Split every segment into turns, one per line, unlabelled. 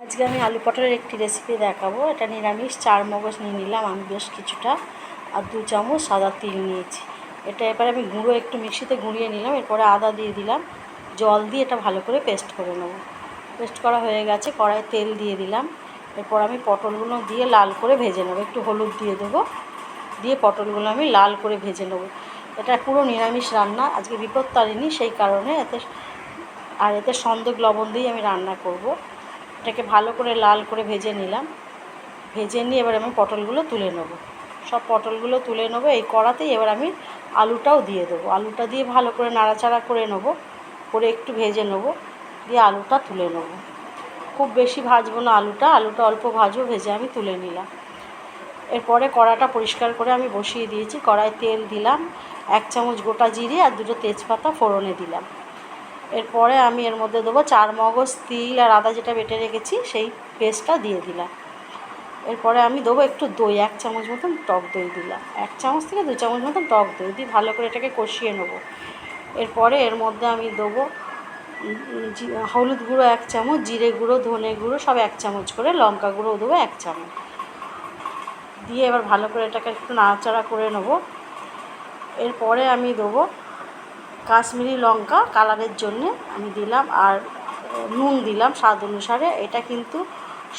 আজকে আমি আলু পটলের একটি রেসিপি দেখাবো। এটা নিরামিষ। 4 মগজ নিয়ে নিলাম আমি বেশ কিছুটা, আর 2 চামচ সাদা তিল নিয়েছি। এটা এবার আমি গুঁড়ো একটু মিক্সিতে গুঁড়িয়ে নিলাম। এরপরে আদা দিয়ে দিলাম, জল দিয়ে এটা ভালো করে পেস্ট করে নেব। পেস্ট করা হয়ে গেছে, কড়াইয়ে তেল দিয়ে দিলাম। এরপর আমি পটলগুলো দিয়ে লাল করে ভেজে নেব। একটু হলুদ দিয়ে দেবো, দিয়ে পটলগুলো আমি লাল করে ভেজে নেব। এটা পুরো নিরামিষ রান্না, আজকে বিপত্তারিণী, সেই কারণে এতে সন্দেক লবণ দিয়ে আমি রান্না করব। এটাকে ভালো করে লাল করে ভেজে নিলাম। ভেজে নিয়ে এবার আমি পটলগুলো তুলে নেব। সব পটলগুলো তুলে নেব। এই কড়াতেই এবার আমি আলুটাও দিয়ে দেবো। আলুটা দিয়ে ভালো করে নাড়াচাড়া করে নেব, করে একটু ভেজে নেব, দিয়ে আলুটা তুলে নেব। খুব বেশি ভাজবো না আলুটা অল্প ভাজবো। ভেজে আমি তুলে নিলাম। এরপরে কড়াটা পরিষ্কার করে আমি বসিয়ে দিয়েছি। কড়ায় তেল দিলাম, 1 চামচ গোটা জিরে আর 2টো তেজপাতা ফোড়নে দিলাম। এরপরে আমি এর মধ্যে দেবো 4 মগজ, তিল আর আদা যেটা বেটে রেখেছি সেই পেস্টটা দিয়ে দিলাম। এরপরে আমি দেবো একটু দই, 1 চামচ মতন টক দই দিলাম। 1 চামচ থেকে 2 চামচ মতন টক দই দিয়ে ভালো করে এটাকে কষিয়ে নেব। এরপরে এর মধ্যে আমি দেবো হলুদ গুঁড়ো 1 চামচ, জিরে গুঁড়ো, ধনে গুঁড়ো সব 1 চামচ করে, লঙ্কা গুঁড়োও দেবো 1 চামচ দিয়ে এবার ভালো করে এটাকে একটু নাড়াচাড়া করে নেব। এরপরে আমি দেবো কাশ্মীরি লঙ্কা কালারের জন্যে আমি দিলাম, আর নুন দিলাম স্বাদ অনুসারে। এটা কিন্তু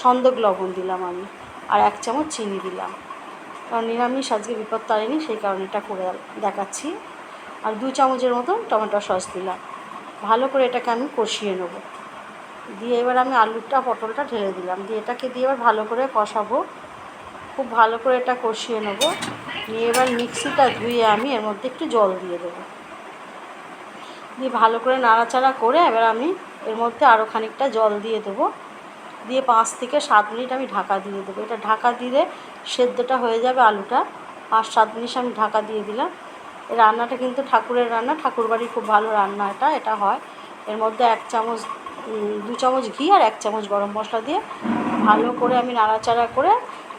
সন্দেক লবণ দিলাম আমি, আর 1 চামচ চিনি দিলাম, কারণ নিরামিষ আজকে বিপত্তারিণী, সেই কারণে এটা করে দেখাচ্ছি। আর 2 চামচের মতন টমেটো সস দিলাম। ভালো করে এটাকে আমি কষিয়ে নেব। দিয়ে এবার আমি আলুটা পটলটা ঢেলে দিলাম, দিয়ে এটাকে দিয়ে এবার ভালো করে কষাবো। খুব ভালো করে এটা কষিয়ে নেব। নিয়ে এবার মিক্সিটা ধুয়ে আমি এর মধ্যে একটু জল দিয়ে দেবো, দিয়ে ভালো করে নাড়াচাড়া করে এবার আমি এর মধ্যে আরও খানিকটা জল দিয়ে দেবো। দিয়ে 5 থেকে 7 মিনিট আমি ঢাকা দিয়ে দেবো। এটা ঢাকা দিলে সেদ্ধটা হয়ে যাবে আলুটা। 5-7 মিনিট আমি ঢাকা দিয়ে দিলাম। এই রান্নাটা কিন্তু ঠাকুরের রান্না, ঠাকুরবাড়ির খুব ভালো রান্না এটা হয়। এর মধ্যে 2 চামচ ঘি আর 1 চামচ গরম মশলা দিয়ে ভালো করে আমি নাড়াচাড়া করে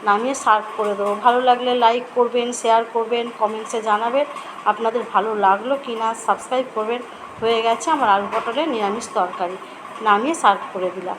নামিয়ে সার্ভ করে দেবো। ভালো লাগলে লাইক করবেন, শেয়ার করবেন, কমেন্টসে জানাবেন আপনাদের ভালো লাগলো কি না, সাবস্ক্রাইব করবেন। হয়ে গেছে আমার আলু পটলের নিরামিষ তরকারি, নামিয়ে সার্ভ করে দিলাম।